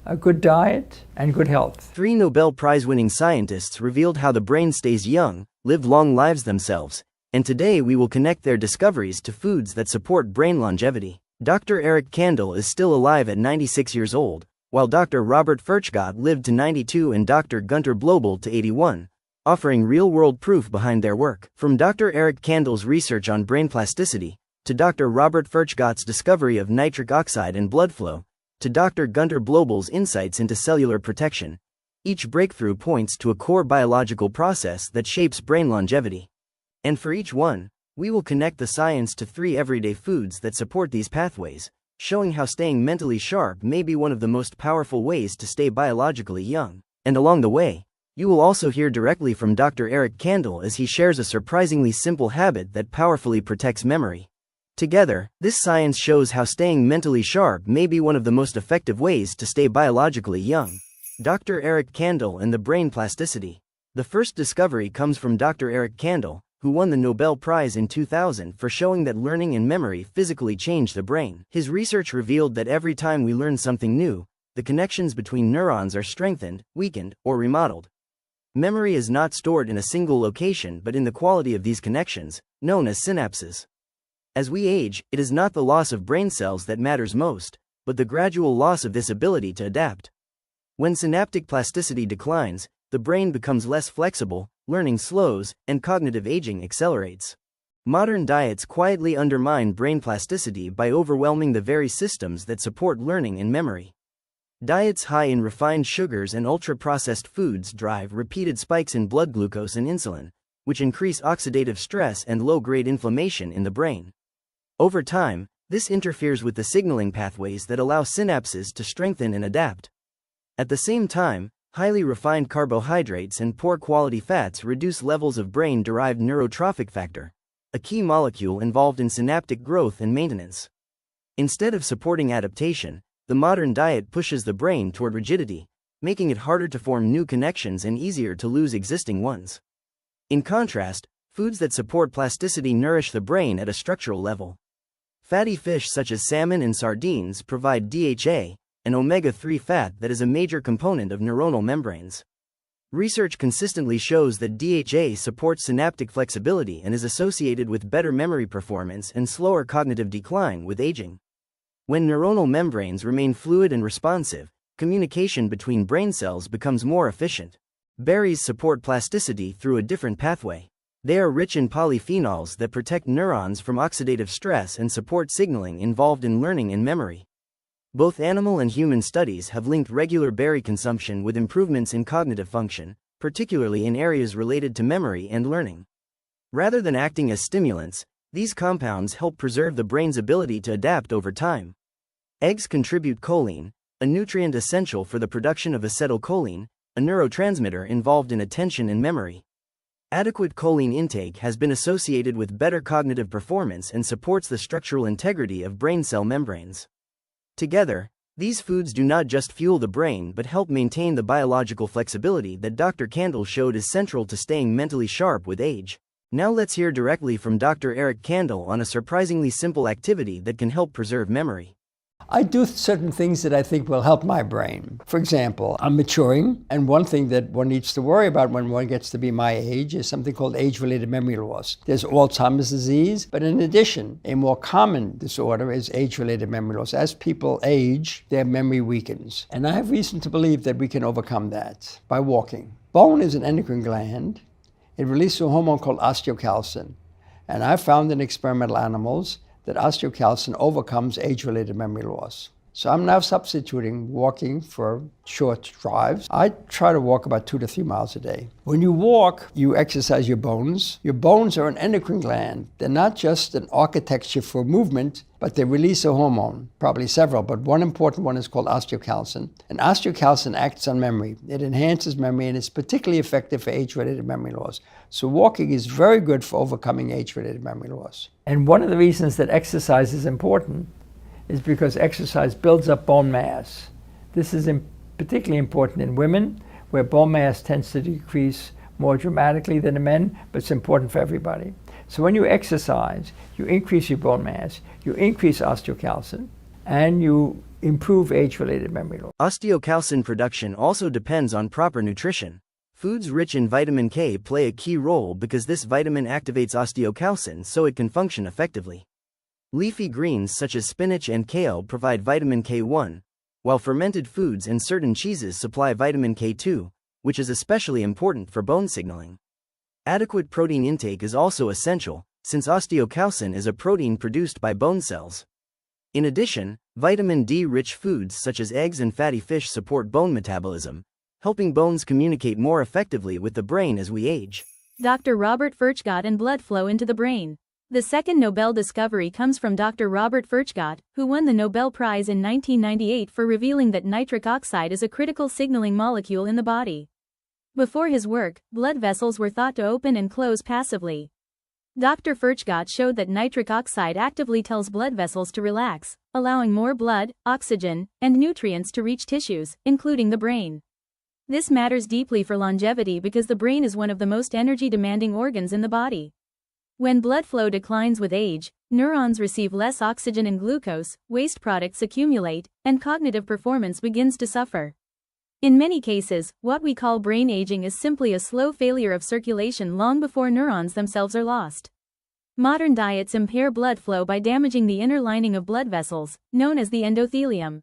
a good diet, and good health. 3 Nobel Prize-winning scientists revealed how the brain stays young, live long lives themselves, and today we will connect their discoveries to foods that support brain longevity. Dr. Eric Kandel is still alive at 96 years old, while Dr. Robert Furchtgott lived to 92 and Dr. Gunter Blobel to 81, offering real-world proof behind their work. From Dr. Eric Kandel's research on brain plasticity, to Dr. Robert Furchtgott's discovery of nitric oxide and blood flow, to Dr. Gunter Blobel's insights into cellular protection, each breakthrough points to a core biological process that shapes brain longevity. And for each one, we will connect the science to 3 everyday foods that support these pathways, showing how staying mentally sharp may be one of the most powerful ways to stay biologically young. And along the way, you will also hear directly from Dr. Eric Kandel as he shares a surprisingly simple habit that powerfully protects memory. Together, this science shows how staying mentally sharp may be one of the most effective ways to stay biologically young. Dr. Eric Kandel and the brain plasticity. The first discovery comes from Dr. Eric Kandel, who won the Nobel Prize in 2000 for showing that learning and memory physically change the brain. His research revealed that every time we learn something new, the connections between neurons are strengthened, weakened, or remodeled. Memory is not stored in a single location but in the quality of these connections, known as synapses. As we age, it is not the loss of brain cells that matters most, but the gradual loss of this ability to adapt. When synaptic plasticity declines, the brain becomes less flexible, learning slows, and cognitive aging accelerates. Modern diets quietly undermine brain plasticity by overwhelming the very systems that support learning and memory. Diets high in refined sugars and ultra-processed foods drive repeated spikes in blood glucose and insulin, which increase oxidative stress and low-grade inflammation in the brain. Over time, this interferes with the signaling pathways that allow synapses to strengthen and adapt. At the same time, highly refined carbohydrates and poor-quality fats reduce levels of brain-derived neurotrophic factor, a key molecule involved in synaptic growth and maintenance. Instead of supporting adaptation, the modern diet pushes the brain toward rigidity, making it harder to form new connections and easier to lose existing ones. In contrast, foods that support plasticity nourish the brain at a structural level. Fatty fish such as salmon and sardines provide DHA, an omega-3 fat that is a major component of neuronal membranes. Research consistently shows that DHA supports synaptic flexibility and is associated with better memory performance and slower cognitive decline with aging. When neuronal membranes remain fluid and responsive, communication between brain cells becomes more efficient. Berries support plasticity through a different pathway. They are rich in polyphenols that protect neurons from oxidative stress and support signaling involved in learning and memory. Both animal and human studies have linked regular berry consumption with improvements in cognitive function, particularly in areas related to memory and learning. Rather than acting as stimulants, these compounds help preserve the brain's ability to adapt over time. Eggs contribute choline, a nutrient essential for the production of acetylcholine, a neurotransmitter involved in attention and memory. Adequate choline intake has been associated with better cognitive performance and supports the structural integrity of brain cell membranes. Together, these foods do not just fuel the brain but help maintain the biological flexibility that Dr. Kandel showed is central to staying mentally sharp with age. Now let's hear directly from Dr. Eric Kandel on a surprisingly simple activity that can help preserve memory. I do certain things that I think will help my brain. For example, I'm maturing, and one thing that one needs to worry about when one gets to be my age is something called age-related memory loss. There's Alzheimer's disease, but in addition, a more common disorder is age-related memory loss. As people age, their memory weakens. And I have reason to believe that we can overcome that by walking. Bone is an endocrine gland. It releases a hormone called osteocalcin. And I've found in experimental animals that osteocalcin overcomes age-related memory loss. So I'm now substituting walking for short drives. I try to walk about 2 to 3 miles a day. When you walk, you exercise your bones. Your bones are an endocrine gland. They're not just an architecture for movement, but they release a hormone, probably several, but one important one is called osteocalcin. And osteocalcin acts on memory. It enhances memory and is particularly effective for age-related memory loss. So walking is very good for overcoming age-related memory loss. And one of the reasons that exercise is important is because exercise builds up bone mass. This is particularly important in women, where bone mass tends to decrease more dramatically than in men, but it's important for everybody. So when you exercise, you increase your bone mass, you increase osteocalcin, and you improve age-related memory loss. Osteocalcin production also depends on proper nutrition. Foods rich in vitamin K play a key role because this vitamin activates osteocalcin so it can function effectively. Leafy greens such as spinach and kale provide vitamin K1, while fermented foods and certain cheeses supply vitamin K2, which is especially important for bone signaling. Adequate protein intake is also essential, since osteocalcin is a protein produced by bone cells. In addition, vitamin D-rich foods such as eggs and fatty fish support bone metabolism, helping bones communicate more effectively with the brain as we age. Dr. Robert Furchtgott and blood flow into the brain. The second Nobel discovery comes from Dr. Robert Furchtgott, who won the Nobel Prize in 1998 for revealing that nitric oxide is a critical signaling molecule in the body. Before his work, blood vessels were thought to open and close passively. Dr. Furchtgott showed that nitric oxide actively tells blood vessels to relax, allowing more blood, oxygen, and nutrients to reach tissues, including the brain. This matters deeply for longevity because the brain is one of the most energy-demanding organs in the body. When blood flow declines with age, neurons receive less oxygen and glucose, waste products accumulate, and cognitive performance begins to suffer. In many cases, what we call brain aging is simply a slow failure of circulation long before neurons themselves are lost. Modern diets impair blood flow by damaging the inner lining of blood vessels, known as the endothelium.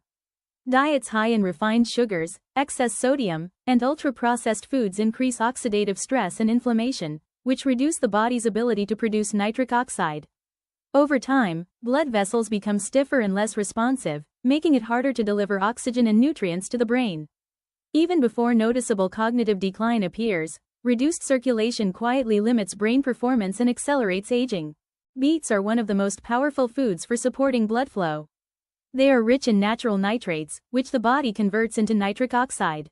Diets high in refined sugars, excess sodium, and ultra-processed foods increase oxidative stress and inflammation, which reduce the body's ability to produce nitric oxide. Over time, blood vessels become stiffer and less responsive, making it harder to deliver oxygen and nutrients to the brain. Even before noticeable cognitive decline appears, reduced circulation quietly limits brain performance and accelerates aging. Beets are one of the most powerful foods for supporting blood flow. They are rich in natural nitrates, which the body converts into nitric oxide.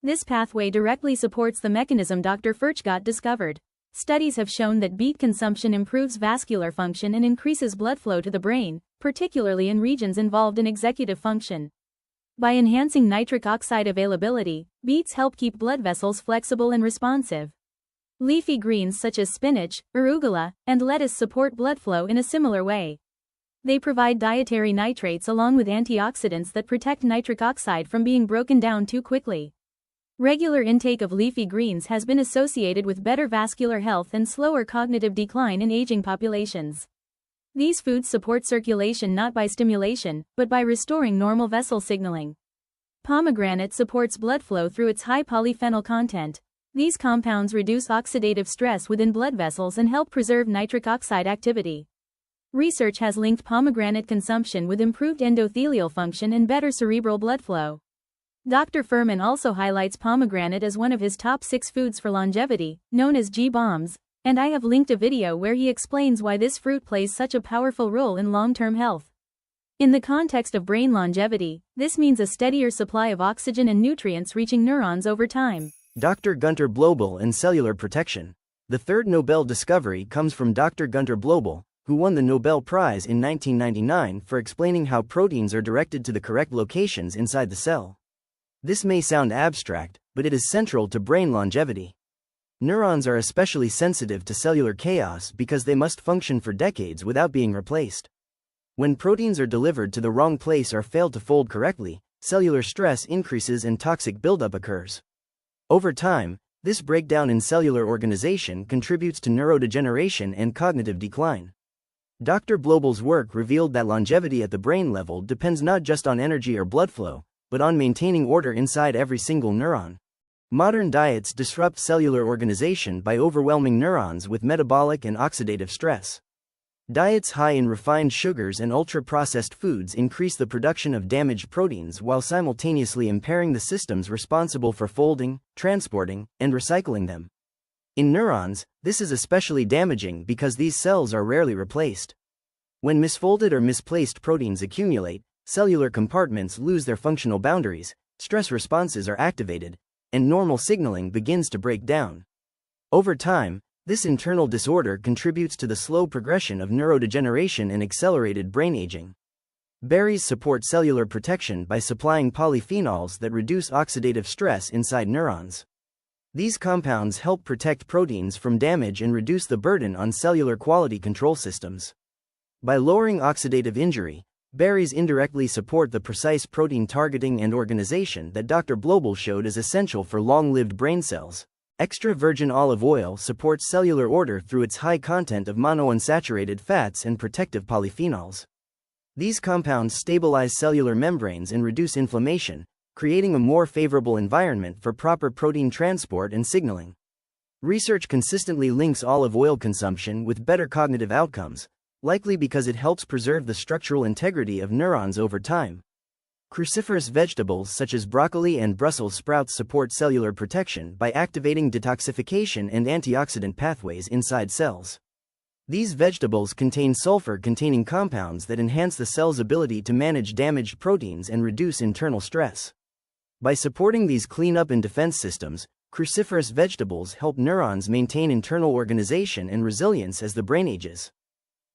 This pathway directly supports the mechanism Dr. Furchtgott discovered. Studies have shown that beet consumption improves vascular function and increases blood flow to the brain, particularly in regions involved in executive function. By enhancing nitric oxide availability, beets help keep blood vessels flexible and responsive. Leafy greens such as spinach, arugula, and lettuce support blood flow in a similar way. They provide dietary nitrates along with antioxidants that protect nitric oxide from being broken down too quickly. Regular intake of leafy greens has been associated with better vascular health and slower cognitive decline in aging populations. These foods support circulation not by stimulation, but by restoring normal vessel signaling. Pomegranate supports blood flow through its high polyphenol content. These compounds reduce oxidative stress within blood vessels and help preserve nitric oxide activity. Research has linked pomegranate consumption with improved endothelial function and better cerebral blood flow. Dr. Furman also highlights pomegranate as one of his top 6 foods for longevity, known as G-bombs, and I have linked a video where he explains why this fruit plays such a powerful role in long-term health. In the context of brain longevity, this means a steadier supply of oxygen and nutrients reaching neurons over time. Dr. Gunter Blobel and cellular protection. The third Nobel discovery comes from Dr. Gunter Blobel, who won the Nobel Prize in 1999 for explaining how proteins are directed to the correct locations inside the cell. This may sound abstract, but it is central to brain longevity. Neurons are especially sensitive to cellular chaos because they must function for decades without being replaced. When proteins are delivered to the wrong place or fail to fold correctly, cellular stress increases and toxic buildup occurs. Over time, this breakdown in cellular organization contributes to neurodegeneration and cognitive decline. Dr. Blobel's work revealed that longevity at the brain level depends not just on energy or blood flow, but on maintaining order inside every single neuron. Modern diets disrupt cellular organization by overwhelming neurons with metabolic and oxidative stress. Diets high in refined sugars and ultra-processed foods increase the production of damaged proteins while simultaneously impairing the systems responsible for folding, transporting, and recycling them. In neurons, this is especially damaging because these cells are rarely replaced. When misfolded or misplaced proteins accumulate, cellular compartments lose their functional boundaries, stress responses are activated, and normal signaling begins to break down. Over time, this internal disorder contributes to the slow progression of neurodegeneration and accelerated brain aging. Berries support cellular protection by supplying polyphenols that reduce oxidative stress inside neurons. These compounds help protect proteins from damage and reduce the burden on cellular quality control systems. By lowering oxidative injury, Berries indirectly support the precise protein targeting and organization that Dr. Blobel showed is essential for long-lived brain cells. Extra virgin olive oil supports cellular order through its high content of monounsaturated fats and protective polyphenols. These compounds stabilize cellular membranes and reduce inflammation, creating a more favorable environment for proper protein transport and signaling. Research consistently links olive oil consumption with better cognitive outcomes, likely because it helps preserve the structural integrity of neurons over time. Cruciferous vegetables such as broccoli and Brussels sprouts support cellular protection by activating detoxification and antioxidant pathways inside cells. These vegetables contain sulfur-containing compounds that enhance the cell's ability to manage damaged proteins and reduce internal stress. By supporting these cleanup and defense systems, cruciferous vegetables help neurons maintain internal organization and resilience as the brain ages.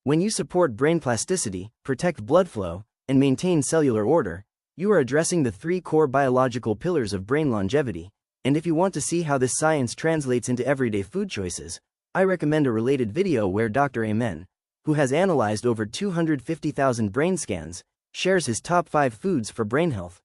When you support brain plasticity, protect blood flow, and maintain cellular order, you are addressing the three core biological pillars of brain longevity. And if you want to see how this science translates into everyday food choices, I recommend a related video where Dr. Amen, who has analyzed over 250,000 brain scans, shares his top 5 foods for brain health.